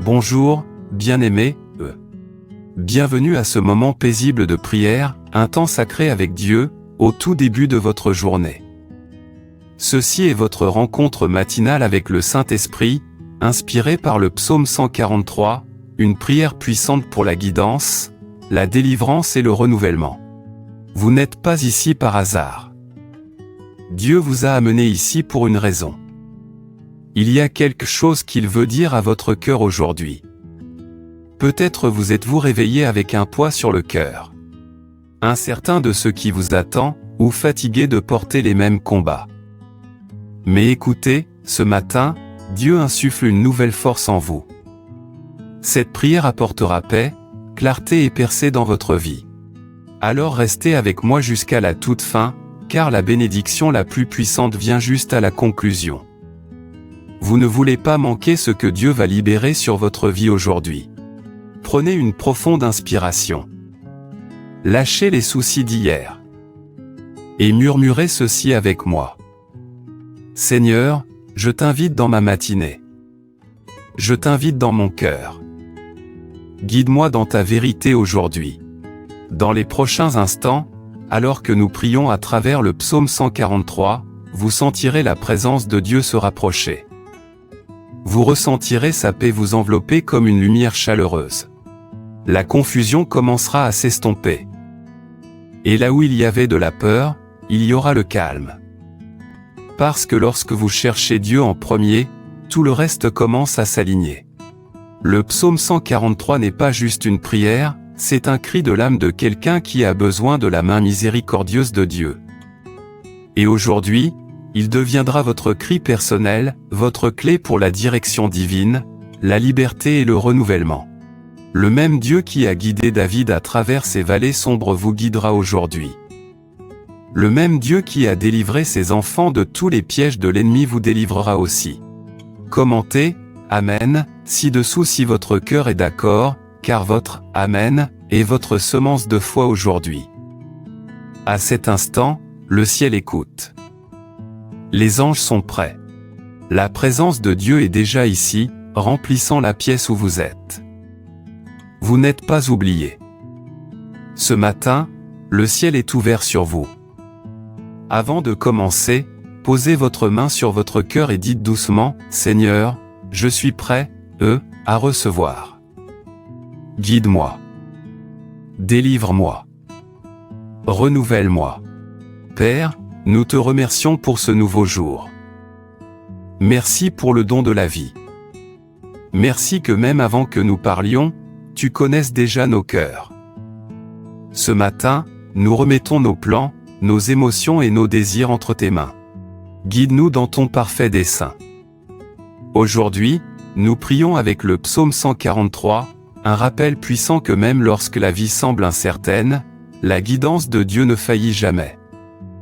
Bonjour, bien-aimés, bienvenue à ce moment paisible de prière, un temps sacré avec Dieu, au tout début de votre journée. Ceci est votre rencontre matinale avec le Saint-Esprit, inspirée par le psaume 143, une prière puissante pour la guidance, la délivrance et le renouvellement. Vous n'êtes pas ici par hasard. Dieu vous a amené ici pour une raison. Il y a quelque chose qu'il veut dire à votre cœur aujourd'hui. Peut-être vous êtes-vous réveillé avec un poids sur le cœur, incertain de ce qui vous attend, ou fatigué de porter les mêmes combats. Mais écoutez, ce matin, Dieu insuffle une nouvelle force en vous. Cette prière apportera paix, clarté et percée dans votre vie. Alors restez avec moi jusqu'à la toute fin, car la bénédiction la plus puissante vient juste à la conclusion. Vous ne voulez pas manquer ce que Dieu va libérer sur votre vie aujourd'hui. Prenez une profonde inspiration. Lâchez les soucis d'hier. Et murmurez ceci avec moi. Seigneur, je t'invite dans ma matinée. Je t'invite dans mon cœur. Guide-moi dans ta vérité aujourd'hui. Dans les prochains instants, alors que nous prions à travers le psaume 143, vous sentirez la présence de Dieu se rapprocher. Vous ressentirez sa paix vous envelopper comme une lumière chaleureuse. La confusion commencera à s'estomper. Et là où il y avait de la peur, il y aura le calme. Parce que lorsque vous cherchez Dieu en premier, tout le reste commence à s'aligner. Le psaume 143 n'est pas juste une prière, c'est un cri de l'âme de quelqu'un qui a besoin de la main miséricordieuse de Dieu. Et aujourd'hui, il deviendra votre cri personnel, votre clé pour la direction divine, la liberté et le renouvellement. Le même Dieu qui a guidé David à travers ces vallées sombres vous guidera aujourd'hui. Le même Dieu qui a délivré ses enfants de tous les pièges de l'ennemi vous délivrera aussi. Commentez, Amen, ci-dessous si votre cœur est d'accord, car votre Amen est votre semence de foi aujourd'hui. À cet instant, le ciel écoute. Les anges sont prêts. La présence de Dieu est déjà ici, remplissant la pièce où vous êtes. Vous n'êtes pas oubliés. Ce matin, le ciel est ouvert sur vous. Avant de commencer, posez votre main sur votre cœur et dites doucement, « Seigneur, je suis prêt, à recevoir. Guide-moi. Délivre-moi. Renouvelle-moi. Père, nous te remercions pour ce nouveau jour. Merci pour le don de la vie. Merci que même avant que nous parlions, tu connaisses déjà nos cœurs. Ce matin, nous remettons nos plans, nos émotions et nos désirs entre tes mains. Guide-nous dans ton parfait dessein. Aujourd'hui, nous prions avec le psaume 143, un rappel puissant que même lorsque la vie semble incertaine, la guidance de Dieu ne faillit jamais.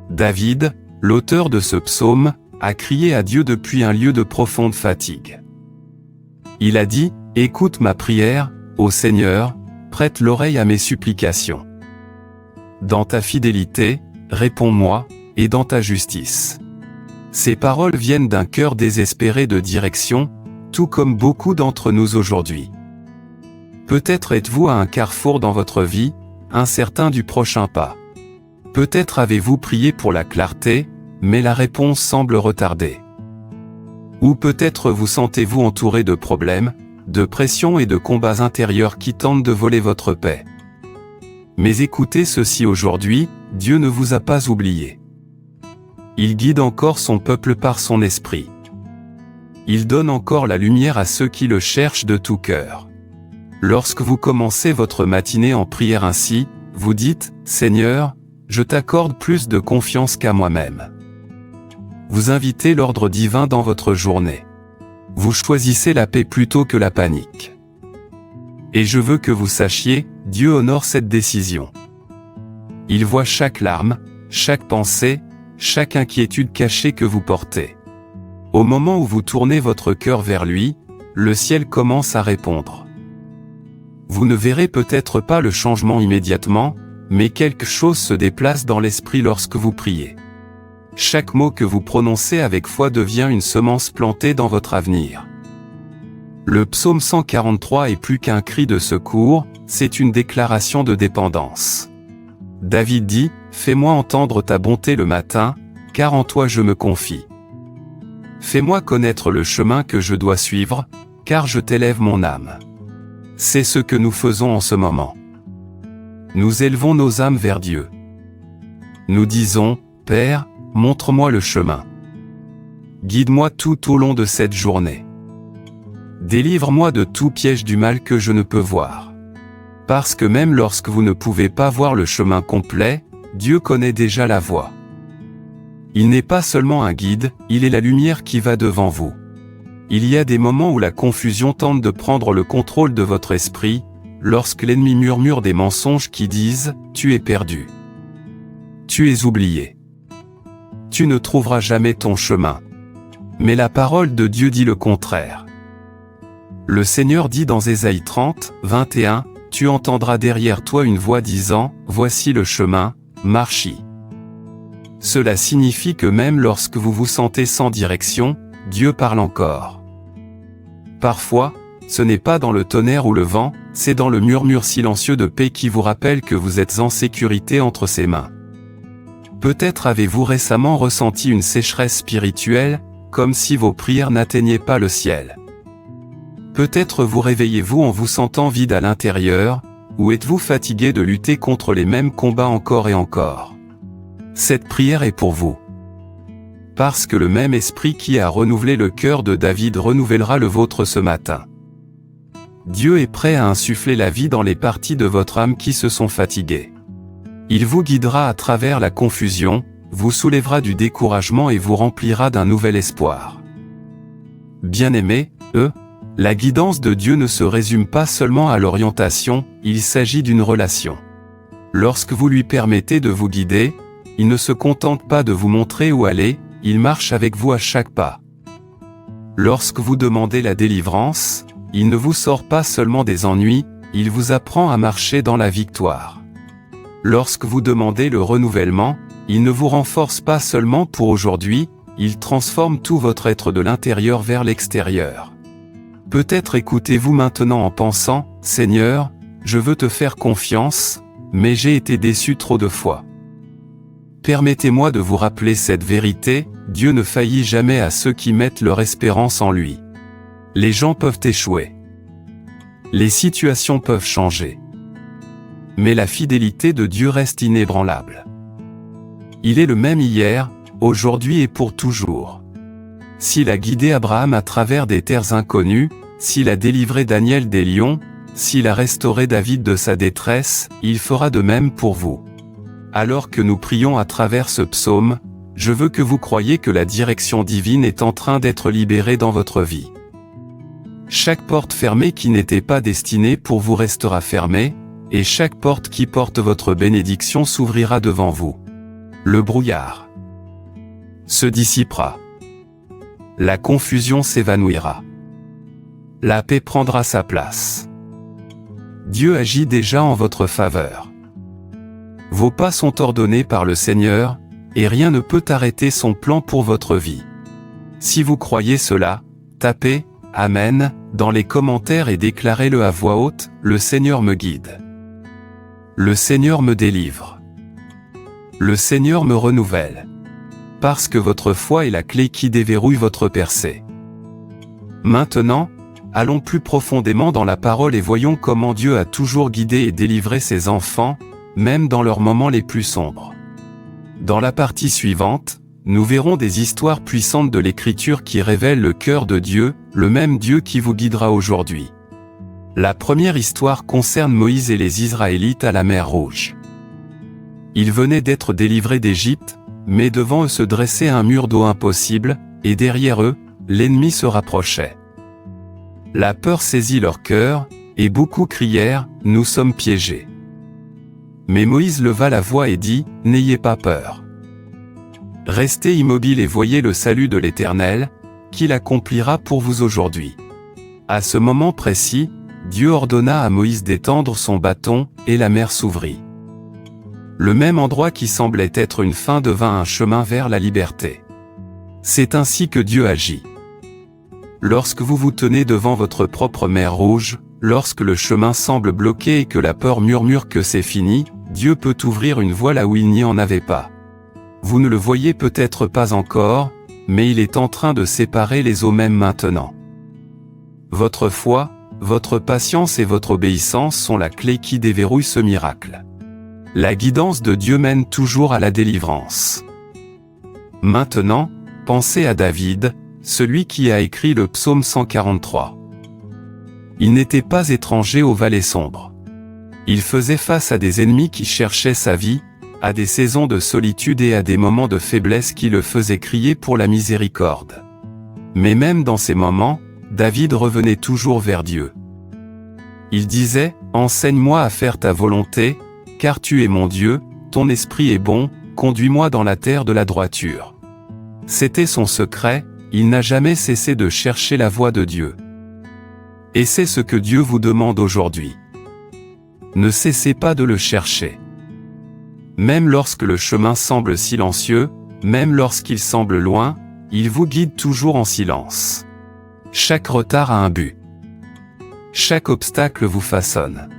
David, l'auteur de ce psaume, a crié à Dieu depuis un lieu de profonde fatigue. Il a dit, « Écoute ma prière, ô Seigneur, prête l'oreille à mes supplications. Dans ta fidélité, réponds-moi, et dans ta justice. » Ces paroles viennent d'un cœur désespéré de direction, tout comme beaucoup d'entre nous aujourd'hui. Peut-être êtes-vous à un carrefour dans votre vie, incertain du prochain pas. Peut-être avez-vous prié pour la clarté, mais la réponse semble retardée. Ou peut-être vous sentez-vous entouré de problèmes, de pressions et de combats intérieurs qui tentent de voler votre paix. Mais écoutez ceci aujourd'hui, Dieu ne vous a pas oublié. Il guide encore son peuple par son esprit. Il donne encore la lumière à ceux qui le cherchent de tout cœur. Lorsque vous commencez votre matinée en prière ainsi, vous dites, « Seigneur, je t'accorde plus de confiance qu'à moi-même. » Vous invitez l'ordre divin dans votre journée. Vous choisissez la paix plutôt que la panique. Et je veux que vous sachiez, Dieu honore cette décision. Il voit chaque larme, chaque pensée, chaque inquiétude cachée que vous portez. Au moment où vous tournez votre cœur vers lui, le ciel commence à répondre. Vous ne verrez peut-être pas le changement immédiatement, mais quelque chose se déplace dans l'esprit lorsque vous priez. Chaque mot que vous prononcez avec foi devient une semence plantée dans votre avenir. Le psaume 143 est plus qu'un cri de secours, c'est une déclaration de dépendance. David dit, « Fais-moi entendre ta bonté le matin, car en toi je me confie. Fais-moi connaître le chemin que je dois suivre, car je t'élève mon âme. » C'est ce que nous faisons en ce moment. Nous élevons nos âmes vers Dieu. Nous disons, « Père, montre-moi le chemin. Guide-moi tout au long de cette journée. Délivre-moi de tout piège du mal que je ne peux voir. » Parce que même lorsque vous ne pouvez pas voir le chemin complet, Dieu connaît déjà la voie. Il n'est pas seulement un guide, il est la lumière qui va devant vous. Il y a des moments où la confusion tente de prendre le contrôle de votre esprit, lorsque l'ennemi murmure des mensonges qui disent « Tu es perdu. Tu es oublié. Tu ne trouveras jamais ton chemin. » Mais la parole de Dieu dit le contraire. Le Seigneur dit dans Ésaïe 30, 21, « Tu entendras derrière toi une voix disant, Voici le chemin, marche-y. » Cela signifie que même lorsque vous vous sentez sans direction, Dieu parle encore. Parfois, ce n'est pas dans le tonnerre ou le vent, c'est dans le murmure silencieux de paix qui vous rappelle que vous êtes en sécurité entre ses mains. Peut-être avez-vous récemment ressenti une sécheresse spirituelle, comme si vos prières n'atteignaient pas le ciel. Peut-être vous réveillez-vous en vous sentant vide à l'intérieur, ou êtes-vous fatigué de lutter contre les mêmes combats encore et encore. Cette prière est pour vous. Parce que le même esprit qui a renouvelé le cœur de David renouvellera le vôtre ce matin. Dieu est prêt à insuffler la vie dans les parties de votre âme qui se sont fatiguées. Il vous guidera à travers la confusion, vous soulèvera du découragement et vous remplira d'un nouvel espoir. Bien-aimés, la guidance de Dieu ne se résume pas seulement à l'orientation, il s'agit d'une relation. Lorsque vous lui permettez de vous guider, il ne se contente pas de vous montrer où aller, il marche avec vous à chaque pas. Lorsque vous demandez la délivrance, il ne vous sort pas seulement des ennuis, il vous apprend à marcher dans la victoire. Lorsque vous demandez le renouvellement, il ne vous renforce pas seulement pour aujourd'hui, il transforme tout votre être de l'intérieur vers l'extérieur. Peut-être écoutez-vous maintenant en pensant, « Seigneur, je veux te faire confiance, mais j'ai été déçu trop de fois. » Permettez-moi de vous rappeler cette vérité, Dieu ne faillit jamais à ceux qui mettent leur espérance en lui. Les gens peuvent échouer. Les situations peuvent changer. Mais la fidélité de Dieu reste inébranlable. Il est le même hier, aujourd'hui et pour toujours. S'il a guidé Abraham à travers des terres inconnues, s'il a délivré Daniel des lions, s'il a restauré David de sa détresse, il fera de même pour vous. Alors que nous prions à travers ce psaume, je veux que vous croyiez que la direction divine est en train d'être libérée dans votre vie. Chaque porte fermée qui n'était pas destinée pour vous restera fermée, et chaque porte qui porte votre bénédiction s'ouvrira devant vous. Le brouillard se dissipera. La confusion s'évanouira. La paix prendra sa place. Dieu agit déjà en votre faveur. Vos pas sont ordonnés par le Seigneur, et rien ne peut arrêter son plan pour votre vie. Si vous croyez cela, tapez « Amen » dans les commentaires et déclarez-le à voix haute, « Le Seigneur me guide. Le Seigneur me délivre. Le Seigneur me renouvelle. » Parce que votre foi est la clé qui déverrouille votre percée. Maintenant, allons plus profondément dans la parole et voyons comment Dieu a toujours guidé et délivré ses enfants, même dans leurs moments les plus sombres. Dans la partie suivante, nous verrons des histoires puissantes de l'Écriture qui révèlent le cœur de Dieu, le même Dieu qui vous guidera aujourd'hui. La première histoire concerne Moïse et les Israélites à la mer Rouge. Ils venaient d'être délivrés d'Égypte, mais devant eux se dressait un mur d'eau impossible, et derrière eux, l'ennemi se rapprochait. La peur saisit leur cœur, et beaucoup crièrent, « Nous sommes piégés. » Mais Moïse leva la voix et dit, « N'ayez pas peur. Restez immobiles et voyez le salut de l'Éternel, qu'il accomplira pour vous aujourd'hui. » À ce moment précis, Dieu ordonna à Moïse d'étendre son bâton, et la mer s'ouvrit. Le même endroit qui semblait être une fin devint un chemin vers la liberté. C'est ainsi que Dieu agit. lorsque vous vous tenez devant votre propre mer Rouge, lorsque le chemin semble bloqué et que la peur murmure que c'est fini, Dieu peut ouvrir une voie là où il n'y en avait pas. Vous ne le voyez peut-être pas encore, mais il est en train de séparer les eaux même maintenant. Votre foi, votre patience et votre obéissance sont la clé qui déverrouille ce miracle. La guidance de Dieu mène toujours à la délivrance. Maintenant, pensez à David, celui qui a écrit le psaume 143. Il n'était pas étranger aux vallées sombres. Il faisait face à des ennemis qui cherchaient sa vie, à des saisons de solitude et à des moments de faiblesse qui le faisaient crier pour la miséricorde. Mais même dans ces moments, David revenait toujours vers Dieu. Il disait, « Enseigne-moi à faire ta volonté, car tu es mon Dieu, ton esprit est bon, conduis-moi dans la terre de la droiture. » C'était son secret, il n'a jamais cessé de chercher la voie de Dieu. Et c'est ce que Dieu vous demande aujourd'hui. Ne cessez pas de le chercher. Même lorsque le chemin semble silencieux, même lorsqu'il semble loin, il vous guide toujours en silence. Chaque retard a un but. Chaque obstacle vous façonne.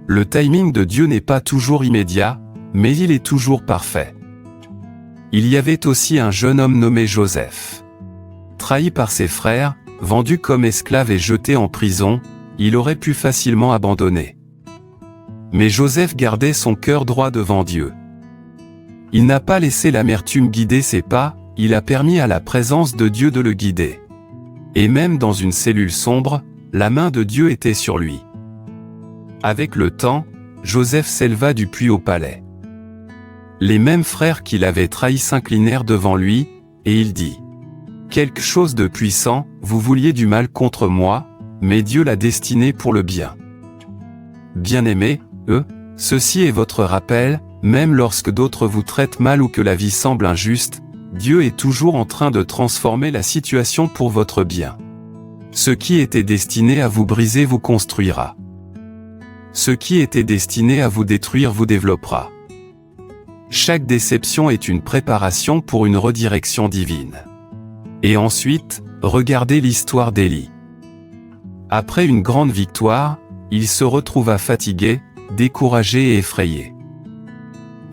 Le timing de Dieu n'est pas toujours immédiat, mais il est toujours parfait. Il y avait aussi un jeune homme nommé Joseph. Trahi par ses frères, vendu comme esclave et jeté en prison, il aurait pu facilement abandonner. Mais Joseph gardait son cœur droit devant Dieu. Il n'a pas laissé l'amertume guider ses pas, il a permis à la présence de Dieu de le guider. Et même dans une cellule sombre, la main de Dieu était sur lui. Avec le temps, Joseph s'éleva du puits au palais. Les mêmes frères qui l'avaient trahi s'inclinèrent devant lui, et il dit : « Quelque chose de puissant, vous vouliez du mal contre moi, mais Dieu l'a destiné pour le bien. » Bien-aimés, ceci est votre rappel, même lorsque d'autres vous traitent mal ou que la vie semble injuste, Dieu est toujours en train de transformer la situation pour votre bien. Ce qui était destiné à vous briser vous construira. Ce qui était destiné à vous détruire vous développera. Chaque déception est une préparation pour une redirection divine. Et ensuite, regardez l'histoire d'Élie. Après une grande victoire, il se retrouva fatigué, découragé et effrayé.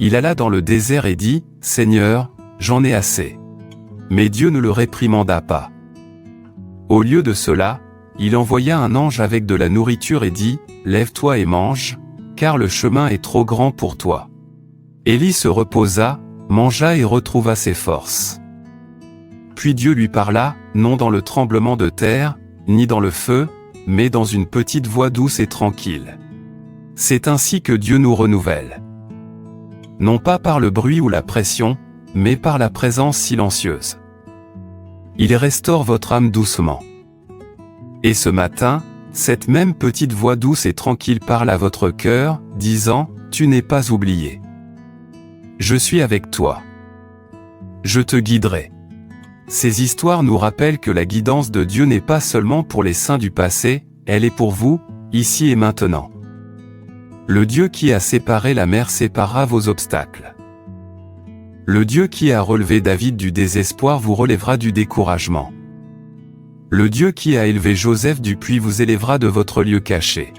Il alla dans le désert et dit : « Seigneur, j'en ai assez. » Mais Dieu ne le réprimanda pas. Au lieu de cela, il envoya un ange avec de la nourriture et dit : « Lève-toi et mange, car le chemin est trop grand pour toi. » Élie se reposa, mangea et retrouva ses forces. Puis Dieu lui parla, non dans le tremblement de terre, ni dans le feu, mais dans une petite voix douce et tranquille. C'est ainsi que Dieu nous renouvelle. Non pas par le bruit ou la pression, mais par la présence silencieuse. Il restaure votre âme doucement. Et ce matin, cette même petite voix douce et tranquille parle à votre cœur, disant : « Tu n'es pas oublié. Je suis avec toi. Je te guiderai. » Ces histoires nous rappellent que la guidance de Dieu n'est pas seulement pour les saints du passé, elle est pour vous, ici et maintenant. Le Dieu qui a séparé la mer séparera vos obstacles. Le Dieu qui a relevé David du désespoir vous relèvera du découragement. Le Dieu qui a élevé Joseph du puits vous élèvera de votre lieu caché.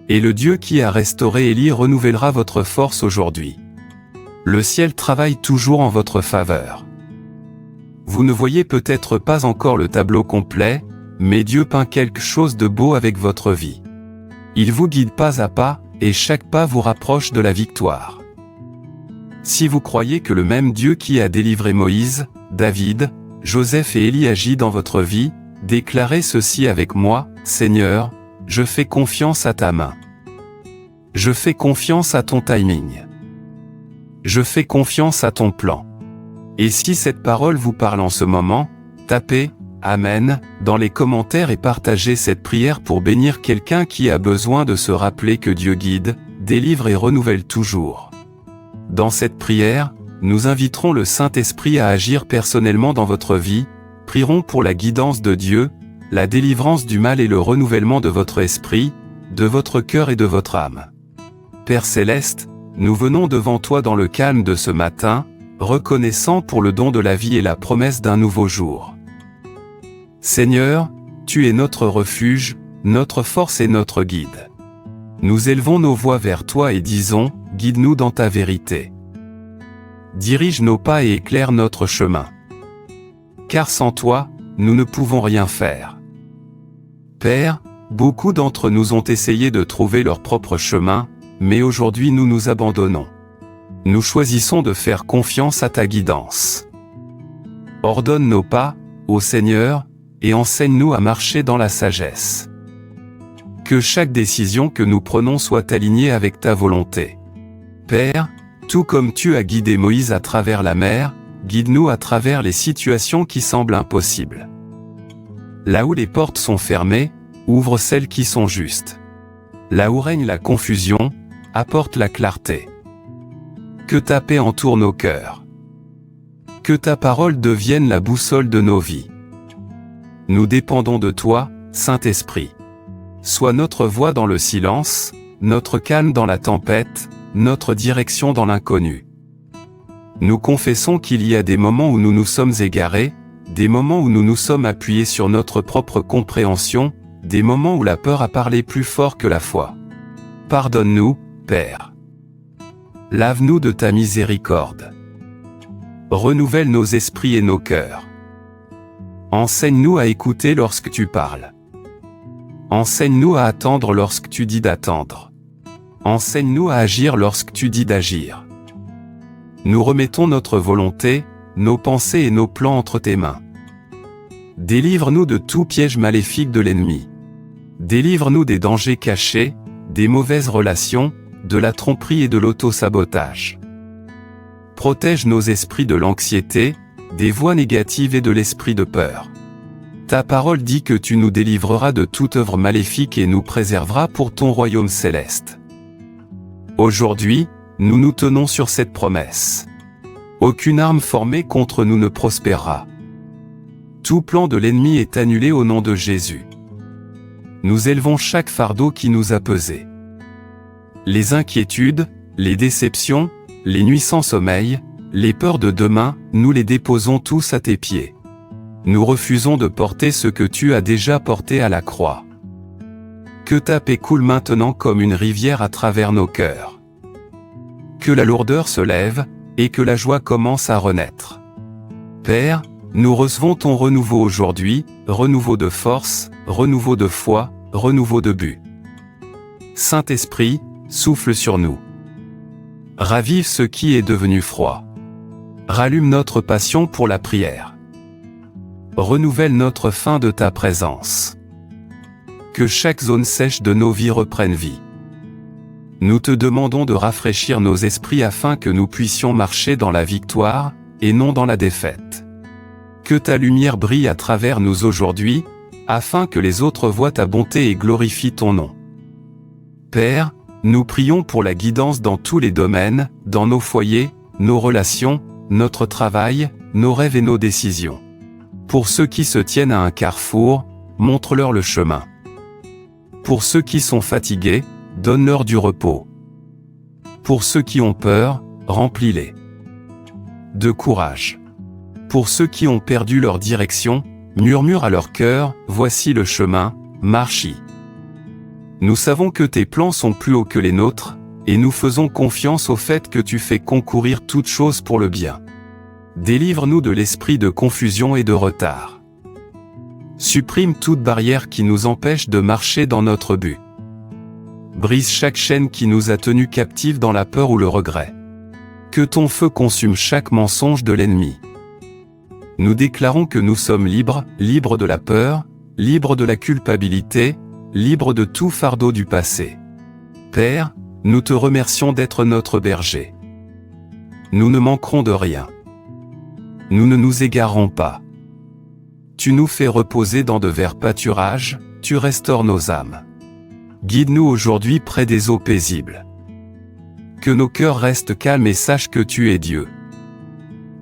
Et le Dieu qui a restauré Élie renouvellera votre force aujourd'hui. Le ciel travaille toujours en votre faveur. Vous ne voyez peut-être pas encore le tableau complet, mais Dieu peint quelque chose de beau avec votre vie. Il vous guide pas à pas, et chaque pas vous rapproche de la victoire. Si vous croyez que le même Dieu qui a délivré Moïse, David, Joseph et Élie agit dans votre vie, déclarez ceci avec moi : Seigneur, je fais confiance à ta main. Je fais confiance à ton timing. Je fais confiance à ton plan. Et si cette parole vous parle en ce moment, tapez « Amen » dans les commentaires et partagez cette prière pour bénir quelqu'un qui a besoin de se rappeler que Dieu guide, délivre et renouvelle toujours. Dans cette prière, nous inviterons le Saint-Esprit à agir personnellement dans votre vie, prierons pour la guidance de Dieu, la délivrance du mal et le renouvellement de votre esprit, de votre cœur et de votre âme. Père Céleste, nous venons devant toi dans le calme de ce matin, reconnaissant pour le don de la vie et la promesse d'un nouveau jour. Seigneur, tu es notre refuge, notre force et notre guide. Nous élevons nos voix vers toi et disons, guide-nous dans ta vérité. Dirige nos pas et éclaire notre chemin. Car sans toi, nous ne pouvons rien faire. Père, beaucoup d'entre nous ont essayé de trouver leur propre chemin, mais aujourd'hui nous nous abandonnons. Nous choisissons de faire confiance à ta guidance. Ordonne nos pas, ô Seigneur, et enseigne-nous à marcher dans la sagesse. Que chaque décision que nous prenons soit alignée avec ta volonté. Père, tout comme tu as guidé Moïse à travers la mer, guide-nous à travers les situations qui semblent impossibles. Là où les portes sont fermées, ouvre celles qui sont justes. Là où règne la confusion, apporte la clarté. Que ta paix entoure nos cœurs. Que ta parole devienne la boussole de nos vies. Nous dépendons de toi, Saint-Esprit. Sois notre voix dans le silence, notre calme dans la tempête, notre direction dans l'inconnu. Nous confessons qu'il y a des moments où nous nous sommes égarés, des moments où nous nous sommes appuyés sur notre propre compréhension, des moments où la peur a parlé plus fort que la foi. Pardonne-nous, Père. Lave-nous de ta miséricorde. Renouvelle nos esprits et nos cœurs. Enseigne-nous à écouter lorsque tu parles. Enseigne-nous à attendre lorsque tu dis d'attendre. Enseigne-nous à agir lorsque tu dis d'agir. Nous remettons notre volonté, nos pensées et nos plans entre tes mains. Délivre-nous de tout piège maléfique de l'ennemi. Délivre-nous des dangers cachés, des mauvaises relations, de la tromperie et de l'auto-sabotage. Protège nos esprits de l'anxiété, des voix négatives et de l'esprit de peur. Ta parole dit que tu nous délivreras de toute œuvre maléfique et nous préserveras pour ton royaume céleste. Aujourd'hui, nous nous tenons sur cette promesse. Aucune arme formée contre nous ne prospérera. Tout plan de l'ennemi est annulé au nom de Jésus. Nous élevons chaque fardeau qui nous a pesé. Les inquiétudes, les déceptions, les nuits sans sommeil, les peurs de demain, nous les déposons tous à tes pieds. Nous refusons de porter ce que tu as déjà porté à la croix. Que ta paix coule maintenant comme une rivière à travers nos cœurs. Que la lourdeur se lève, et que la joie commence à renaître. Père, nous recevons ton renouveau aujourd'hui, renouveau de force, renouveau de foi, renouveau de but. Saint-Esprit, souffle sur nous. Ravive ce qui est devenu froid. Rallume notre passion pour la prière. Renouvelle notre faim de ta présence. Que chaque zone sèche de nos vies reprenne vie. Nous te demandons de rafraîchir nos esprits afin que nous puissions marcher dans la victoire, et non dans la défaite. Que ta lumière brille à travers nous aujourd'hui, afin que les autres voient ta bonté et glorifient ton nom. Père, nous prions pour la guidance dans tous les domaines, dans nos foyers, nos relations, notre travail, nos rêves et nos décisions. Pour ceux qui se tiennent à un carrefour, montre-leur le chemin. Pour ceux qui sont fatigués, donne-leur du repos. Pour ceux qui ont peur, remplis-les de courage. Pour ceux qui ont perdu leur direction, murmure à leur cœur, voici le chemin, marche-y. Nous savons que tes plans sont plus hauts que les nôtres, et nous faisons confiance au fait que tu fais concourir toutes choses pour le bien. Délivre-nous de l'esprit de confusion et de retard. Supprime toute barrière qui nous empêche de marcher dans notre but. Brise chaque chaîne qui nous a tenus captifs dans la peur ou le regret. Que ton feu consume chaque mensonge de l'ennemi. Nous déclarons que nous sommes libres, libres de la peur, libres de la culpabilité, libres de tout fardeau du passé. Père, nous te remercions d'être notre berger. Nous ne manquerons de rien. Nous ne nous égarerons pas. Tu nous fais reposer dans de verts pâturages, tu restaures nos âmes. Guide-nous aujourd'hui près des eaux paisibles. Que nos cœurs restent calmes et sachent que tu es Dieu.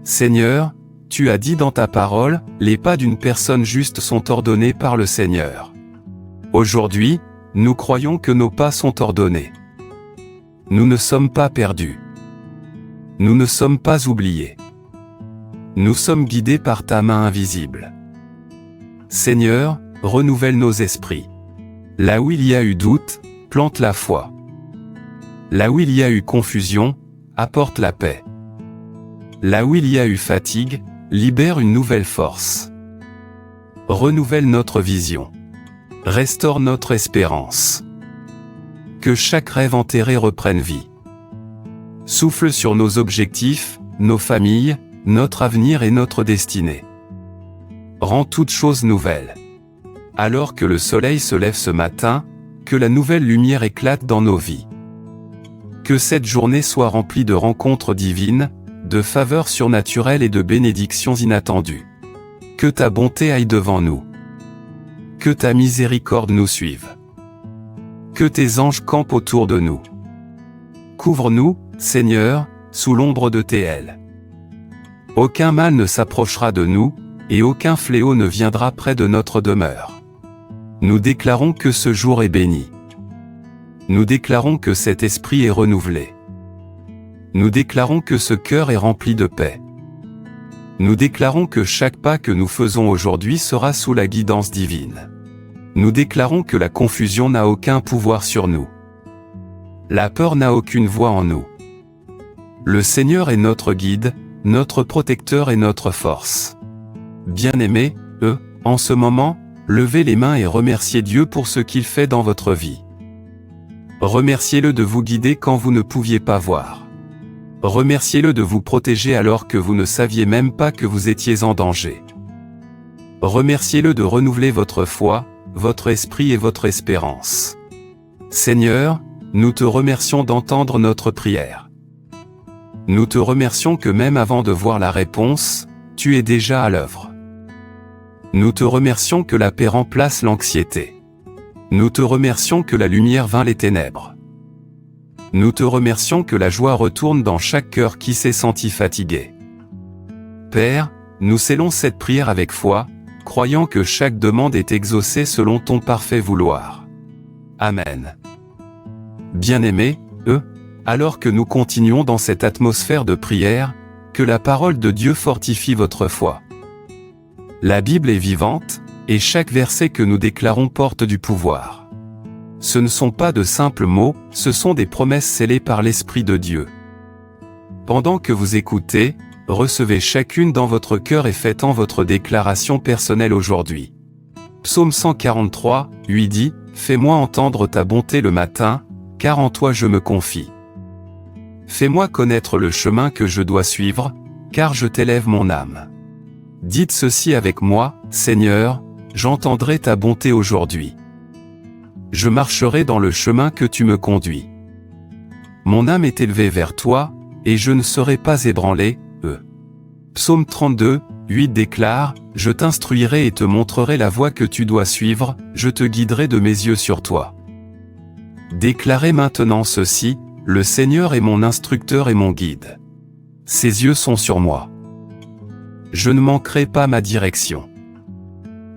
Seigneur, tu as dit dans ta parole, les pas d'une personne juste sont ordonnés par le Seigneur. Aujourd'hui, nous croyons que nos pas sont ordonnés. Nous ne sommes pas perdus. Nous ne sommes pas oubliés. Nous sommes guidés par ta main invisible. Seigneur, renouvelle nos esprits. Là où il y a eu doute, plante la foi. Là où il y a eu confusion, apporte la paix. Là où il y a eu fatigue, libère une nouvelle force. Renouvelle notre vision. Restaure notre espérance. Que chaque rêve enterré reprenne vie. Souffle sur nos objectifs, nos familles, notre avenir et notre destinée. Rends toutes choses nouvelles. Alors que le soleil se lève ce matin, que la nouvelle lumière éclate dans nos vies. Que cette journée soit remplie de rencontres divines, de faveurs surnaturelles et de bénédictions inattendues. Que ta bonté aille devant nous. Que ta miséricorde nous suive. Que tes anges campent autour de nous. Couvre-nous, Seigneur, sous l'ombre de tes ailes. Aucun mal ne s'approchera de nous, et aucun fléau ne viendra près de notre demeure. Nous déclarons que ce jour est béni. Nous déclarons que cet esprit est renouvelé. Nous déclarons que ce cœur est rempli de paix. Nous déclarons que chaque pas que nous faisons aujourd'hui sera sous la guidance divine. Nous déclarons que la confusion n'a aucun pouvoir sur nous. La peur n'a aucune voix en nous. Le Seigneur est notre guide, notre protecteur et notre force. Bien-aimés, en ce moment, levez les mains et remerciez Dieu pour ce qu'il fait dans votre vie. Remerciez-le de vous guider quand vous ne pouviez pas voir. Remerciez-le de vous protéger alors que vous ne saviez même pas que vous étiez en danger. Remerciez-le de renouveler votre foi, votre esprit et votre espérance. Seigneur, nous te remercions d'entendre notre prière. Nous te remercions que même avant de voir la réponse, tu es déjà à l'œuvre. Nous te remercions que la paix remplace l'anxiété. Nous te remercions que la lumière vainc les ténèbres. Nous te remercions que la joie retourne dans chaque cœur qui s'est senti fatigué. Père, nous scellons cette prière avec foi, croyant que chaque demande est exaucée selon ton parfait vouloir. Amen. Bien-aimés, alors que nous continuons dans cette atmosphère de prière, que la parole de Dieu fortifie votre foi. La Bible est vivante, et chaque verset que nous déclarons porte du pouvoir. Ce ne sont pas de simples mots, ce sont des promesses scellées par l'Esprit de Dieu. Pendant que vous écoutez, recevez chacune dans votre cœur et faites-en votre déclaration personnelle aujourd'hui. Psaume 143, 8 dit, « Fais-moi entendre ta bonté le matin, car en toi je me confie. Fais-moi connaître le chemin que je dois suivre, car je t'élève mon âme. » Dites ceci avec moi, Seigneur, j'entendrai ta bonté aujourd'hui. Je marcherai dans le chemin que tu me conduis. Mon âme est élevée vers toi, et je ne serai pas ébranlé. Psaume 32, 8 déclare, « Je t'instruirai et te montrerai la voie que tu dois suivre, je te guiderai de mes yeux sur toi. » Déclarez maintenant ceci, « Le Seigneur est mon instructeur et mon guide. Ses yeux sont sur moi. Je ne manquerai pas ma direction.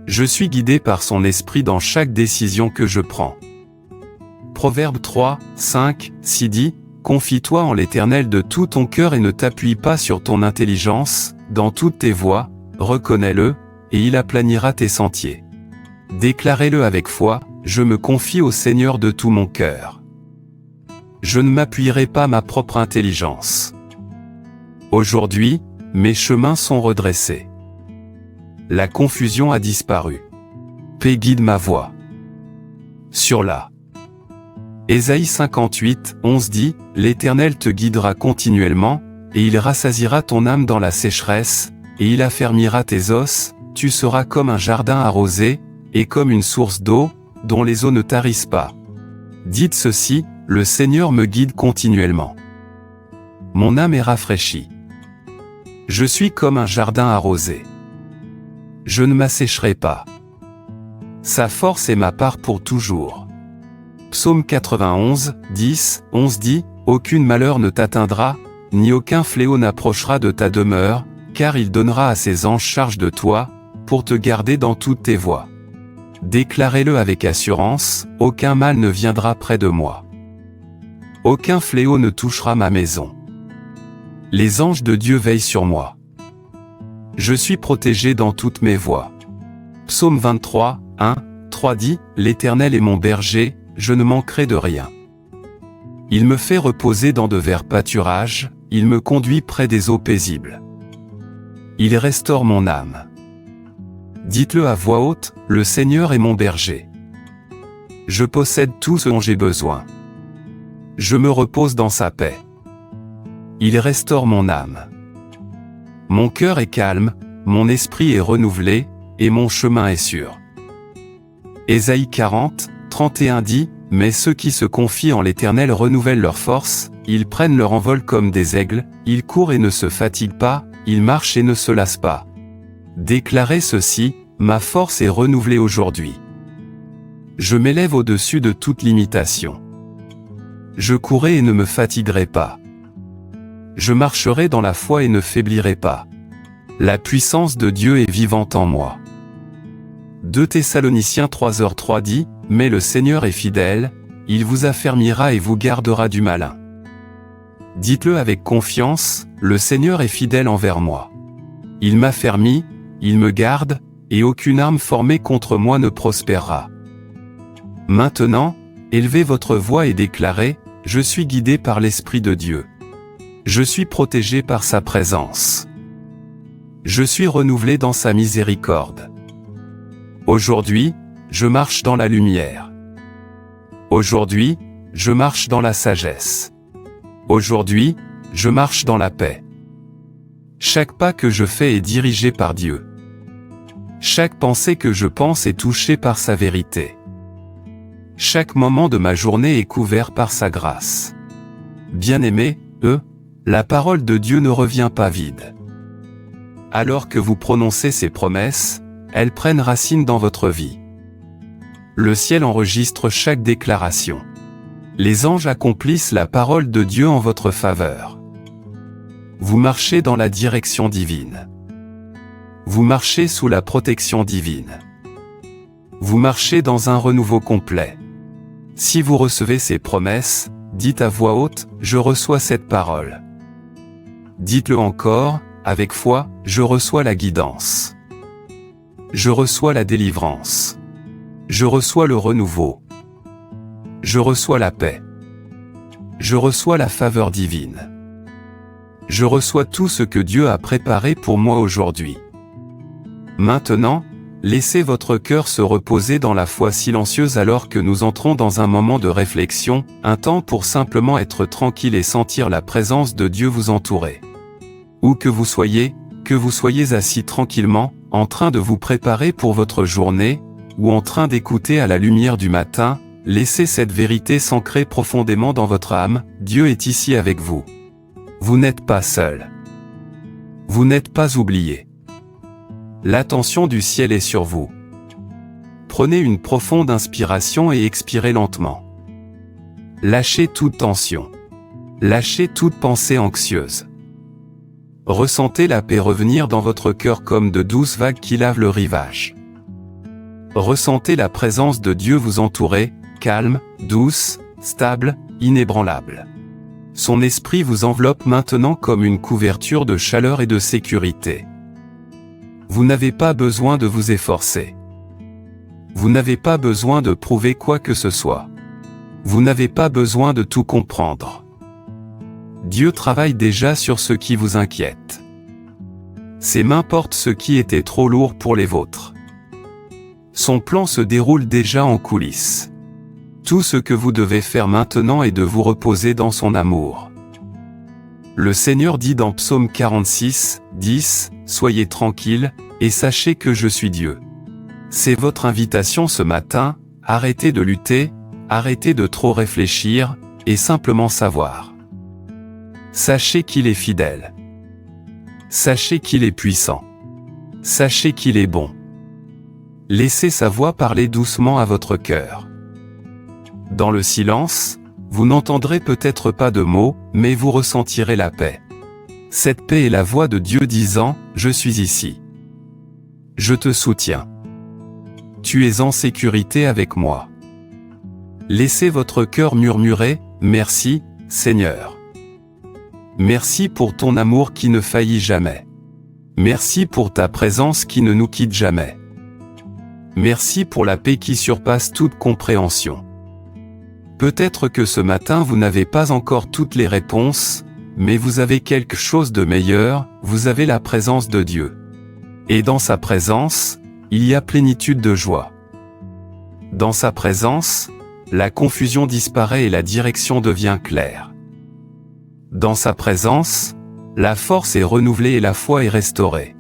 Je suis guidé par son esprit dans chaque décision que je prends. » Proverbe 3, 5, 6 dit, « Confie-toi en l'Éternel de tout ton cœur et ne t'appuie pas sur ton intelligence, dans toutes tes voies, reconnais-le, et il aplanira tes sentiers. » Déclarez-le avec foi, « Je me confie au Seigneur de tout mon cœur. Je ne m'appuierai pas ma propre intelligence. Aujourd'hui, mes chemins sont redressés. La confusion a disparu. Paix guide ma voie. » Sur la Ésaïe 58, 11 dit, « L'Éternel te guidera continuellement, et il rassasiera ton âme dans la sécheresse, et il affermira tes os, tu seras comme un jardin arrosé, et comme une source d'eau, dont les eaux ne tarissent pas. » Dites ceci, « Le Seigneur me guide continuellement. Mon âme est rafraîchie. Je suis comme un jardin arrosé. Je ne m'assécherai pas. Sa force est ma part pour toujours. » Psaume 91, 10, 11 dit, « Aucun malheur ne t'atteindra, ni aucun fléau n'approchera de ta demeure, car il donnera à ses anges charge de toi, pour te garder dans toutes tes voies. » Déclarez-le avec assurance, « Aucun mal ne viendra près de moi. Aucun fléau ne touchera ma maison. Les anges de Dieu veillent sur moi. Je suis protégé dans toutes mes voies. Psaume 23, 1, 3 dit, « L'Éternel est mon berger, je ne manquerai de rien. Il me fait reposer dans de verts pâturages, il me conduit près des eaux paisibles. Il restaure mon âme. » Dites-le à voix haute, « Le Seigneur est mon berger. Je possède tout ce dont j'ai besoin. Je me repose dans sa paix. Il restaure mon âme. Mon cœur est calme, mon esprit est renouvelé, et mon chemin est sûr. » Ésaïe 40, 31 dit, « Mais ceux qui se confient en l'Éternel renouvellent leur force, ils prennent leur envol comme des aigles, ils courent et ne se fatiguent pas, ils marchent et ne se lassent pas. » Déclarez ceci, « Ma force est renouvelée aujourd'hui. Je m'élève au-dessus de toute limitation. Je courrai et ne me fatiguerai pas. Je marcherai dans la foi et ne faiblirai pas. La puissance de Dieu est vivante en moi. » 2 Thessaloniciens 3h3 dit, « Mais le Seigneur est fidèle, il vous affermira et vous gardera du malin. » Dites-le avec confiance, « Le Seigneur est fidèle envers moi. Il m'affermit, il me garde, et aucune arme formée contre moi ne prospérera. » Maintenant, élevez votre voix et déclarez, « Je suis guidé par l'Esprit de Dieu. Je suis protégé par sa présence. Je suis renouvelé dans sa miséricorde. Aujourd'hui, je marche dans la lumière. Aujourd'hui, je marche dans la sagesse. Aujourd'hui, je marche dans la paix. Chaque pas que je fais est dirigé par Dieu. Chaque pensée que je pense est touchée par sa vérité. Chaque moment de ma journée est couvert par sa grâce. Bien-aimés, la parole de Dieu ne revient pas vide. Alors que vous prononcez ces promesses, elles prennent racine dans votre vie. Le ciel enregistre chaque déclaration. Les anges accomplissent la parole de Dieu en votre faveur. Vous marchez dans la direction divine. Vous marchez sous la protection divine. Vous marchez dans un renouveau complet. Si vous recevez ces promesses, dites à voix haute, « Je reçois cette parole. » Dites-le encore, avec foi, « Je reçois la guidance. Je reçois la délivrance. Je reçois le renouveau. Je reçois la paix. Je reçois la faveur divine. Je reçois tout ce que Dieu a préparé pour moi aujourd'hui. » Maintenant, laissez votre cœur se reposer dans la foi silencieuse alors que nous entrons dans un moment de réflexion, un temps pour simplement être tranquille et sentir la présence de Dieu vous entourer. Où que vous soyez assis tranquillement, en train de vous préparer pour votre journée, ou en train d'écouter à la lumière du matin, laissez cette vérité s'ancrer profondément dans votre âme, Dieu est ici avec vous. Vous n'êtes pas seul. Vous n'êtes pas oublié. L'attention du ciel est sur vous. Prenez une profonde inspiration et expirez lentement. Lâchez toute tension. Lâchez toute pensée anxieuse. Ressentez la paix revenir dans votre cœur comme de douces vagues qui lavent le rivage. Ressentez la présence de Dieu vous entourer, calme, douce, stable, inébranlable. Son esprit vous enveloppe maintenant comme une couverture de chaleur et de sécurité. Vous n'avez pas besoin de vous efforcer. Vous n'avez pas besoin de prouver quoi que ce soit. Vous n'avez pas besoin de tout comprendre. Dieu travaille déjà sur ce qui vous inquiète. Ses mains portent ce qui était trop lourd pour les vôtres. Son plan se déroule déjà en coulisses. Tout ce que vous devez faire maintenant est de vous reposer dans son amour. Le Seigneur dit dans Psaume 46, 10, « Soyez tranquilles, et sachez que je suis Dieu. » C'est votre invitation ce matin, arrêtez de lutter, arrêtez de trop réfléchir, et simplement savoir. Sachez qu'il est fidèle. Sachez qu'il est puissant. Sachez qu'il est bon. Laissez sa voix parler doucement à votre cœur. Dans le silence, vous n'entendrez peut-être pas de mots, mais vous ressentirez la paix. Cette paix est la voix de Dieu disant, « Je suis ici. Je te soutiens. Tu es en sécurité avec moi. » Laissez votre cœur murmurer, « Merci, Seigneur. Merci pour ton amour qui ne faillit jamais. Merci pour ta présence qui ne nous quitte jamais. Merci pour la paix qui surpasse toute compréhension. Peut-être que ce matin vous n'avez pas encore toutes les réponses, mais vous avez quelque chose de meilleur, vous avez la présence de Dieu. Et dans sa présence, il y a plénitude de joie. Dans sa présence, la confusion disparaît et la direction devient claire. Dans sa présence, la force est renouvelée et la foi est restaurée.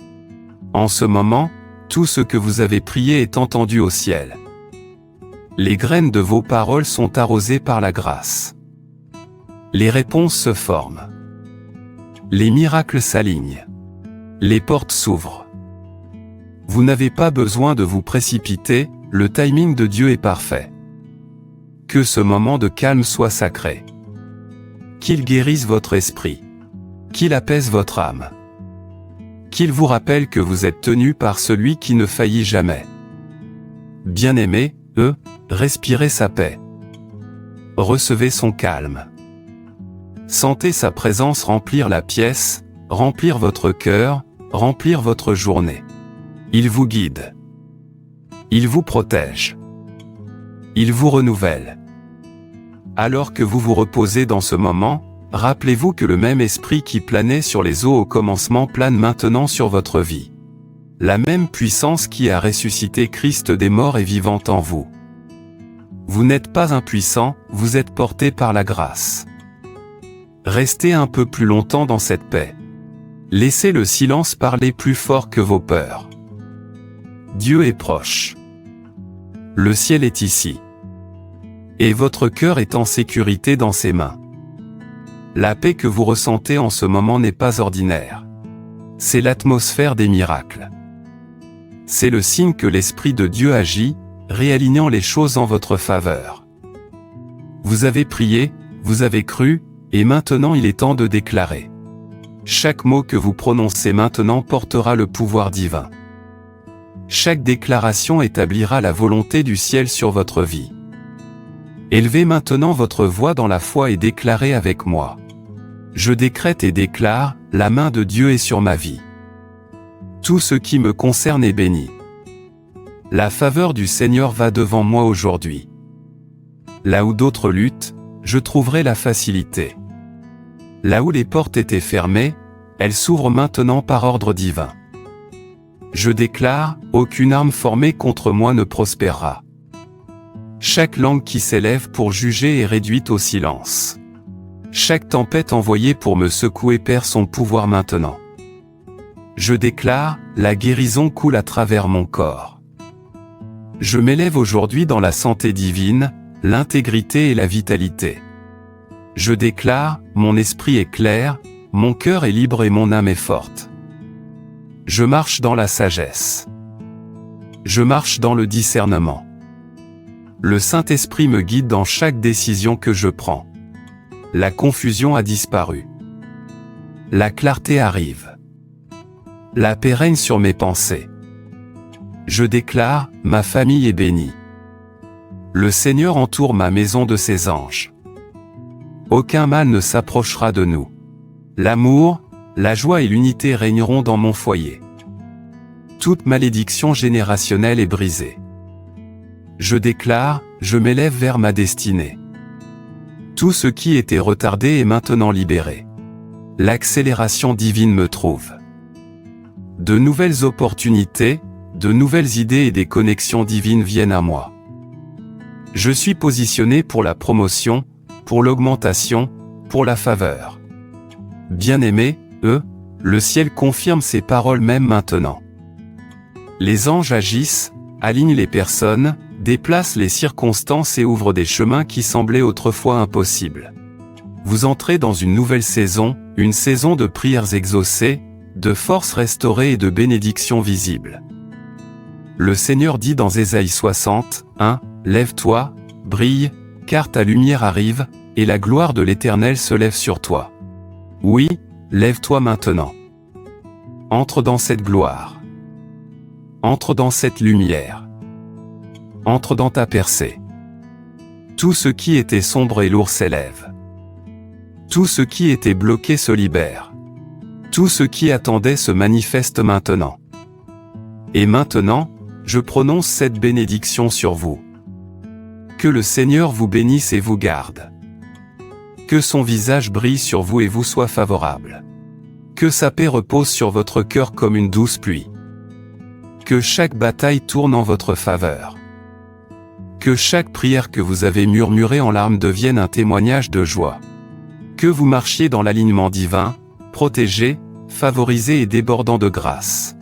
En ce moment, tout ce que vous avez prié est entendu au ciel. Les graines de vos paroles sont arrosées par la grâce. Les réponses se forment. Les miracles s'alignent. Les portes s'ouvrent. Vous n'avez pas besoin de vous précipiter, le timing de Dieu est parfait. Que ce moment de calme soit sacré. Qu'il guérisse votre esprit. Qu'il apaise votre âme. Qu'il vous rappelle que vous êtes tenu par celui qui ne faillit jamais. Bien-aimés, respirez sa paix. Recevez son calme. Sentez sa présence remplir la pièce, remplir votre cœur, remplir votre journée. Il vous guide. Il vous protège. Il vous renouvelle. Alors que vous vous reposez dans ce moment, rappelez-vous que le même esprit qui planait sur les eaux au commencement plane maintenant sur votre vie. La même puissance qui a ressuscité Christ des morts est vivante en vous. Vous n'êtes pas impuissant, vous êtes porté par la grâce. Restez un peu plus longtemps dans cette paix. Laissez le silence parler plus fort que vos peurs. Dieu est proche. Le ciel est ici. Et votre cœur est en sécurité dans ses mains. La paix que vous ressentez en ce moment n'est pas ordinaire. C'est l'atmosphère des miracles. C'est le signe que l'Esprit de Dieu agit, réalignant les choses en votre faveur. Vous avez prié, vous avez cru, et maintenant il est temps de déclarer. Chaque mot que vous prononcez maintenant portera le pouvoir divin. Chaque déclaration établira la volonté du ciel sur votre vie. Élevez maintenant votre voix dans la foi et déclarez avec moi. Je décrète et déclare, la main de Dieu est sur ma vie. Tout ce qui me concerne est béni. La faveur du Seigneur va devant moi aujourd'hui. Là où d'autres luttent, je trouverai la facilité. Là où les portes étaient fermées, elles s'ouvrent maintenant par ordre divin. Je déclare, aucune arme formée contre moi ne prospérera. Chaque langue qui s'élève pour juger est réduite au silence. Chaque tempête envoyée pour me secouer perd son pouvoir maintenant. Je déclare, la guérison coule à travers mon corps. Je m'élève aujourd'hui dans la santé divine, l'intégrité et la vitalité. Je déclare, mon esprit est clair, mon cœur est libre et mon âme est forte. Je marche dans la sagesse. Je marche dans le discernement. Le Saint-Esprit me guide dans chaque décision que je prends. La confusion a disparu. La clarté arrive. La paix règne sur mes pensées. Je déclare, ma famille est bénie. Le Seigneur entoure ma maison de ses anges. Aucun mal ne s'approchera de nous. L'amour, la joie et l'unité régneront dans mon foyer. Toute malédiction générationnelle est brisée. Je déclare, je m'élève vers ma destinée. Tout ce qui était retardé est maintenant libéré. L'accélération divine me trouve. De nouvelles opportunités, de nouvelles idées et des connexions divines viennent à moi. Je suis positionné pour la promotion, pour l'augmentation, pour la faveur. Bien-aimés, le ciel confirme ces paroles même maintenant. Les anges agissent, alignent les personnes, déplacent les circonstances et ouvrent des chemins qui semblaient autrefois impossibles. Vous entrez dans une nouvelle saison, une saison de prières exaucées, de forces restaurées et de bénédictions visibles. Le Seigneur dit dans Ésaïe 60, 1, « Lève-toi, brille, car ta lumière arrive, et la gloire de l'Éternel se lève sur toi. » Oui, lève-toi maintenant. Entre dans cette gloire. Entre dans cette lumière. Entre dans ta percée. Tout ce qui était sombre et lourd s'élève. Tout ce qui était bloqué se libère. Tout ce qui attendait se manifeste maintenant. Et maintenant, je prononce cette bénédiction sur vous. Que le Seigneur vous bénisse et vous garde. Que son visage brille sur vous et vous soit favorable. Que sa paix repose sur votre cœur comme une douce pluie. Que chaque bataille tourne en votre faveur. Que chaque prière que vous avez murmurée en larmes devienne un témoignage de joie. Que vous marchiez dans l'alignement divin, protégé, favorisé et débordant de grâce.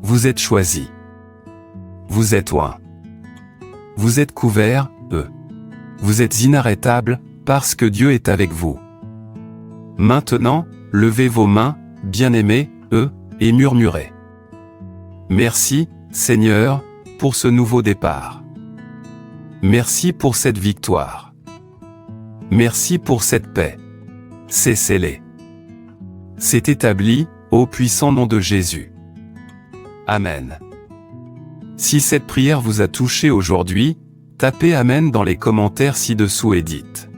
Vous êtes choisi. Vous êtes oint. Vous êtes couvert, Vous êtes inarrêtable, parce que Dieu est avec vous. Maintenant, levez vos mains, bien-aimés, et murmurez. Merci, Seigneur, pour ce nouveau départ. Merci pour cette victoire. Merci pour cette paix. C'est scellé. C'est établi, au puissant nom de Jésus. Amen. Si cette prière vous a touché aujourd'hui, tapez Amen dans les commentaires ci-dessous et dites: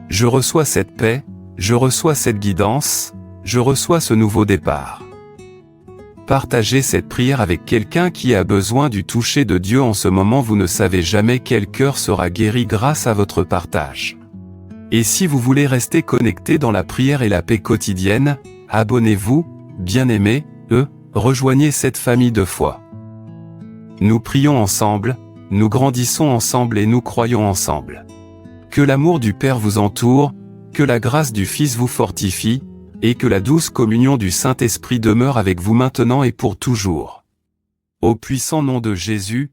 je reçois cette paix, je reçois cette guidance, je reçois ce nouveau départ. Partagez cette prière avec quelqu'un qui a besoin du toucher de Dieu en ce moment. Vous ne savez jamais quel cœur sera guéri grâce à votre partage. Et si vous voulez rester connecté dans la prière et la paix quotidienne, abonnez-vous, bien-aimés, rejoignez cette famille de foi. Nous prions ensemble, nous grandissons ensemble et nous croyons ensemble. Que l'amour du Père vous entoure, que la grâce du Fils vous fortifie, et que la douce communion du Saint-Esprit demeure avec vous maintenant et pour toujours. Au puissant nom de Jésus,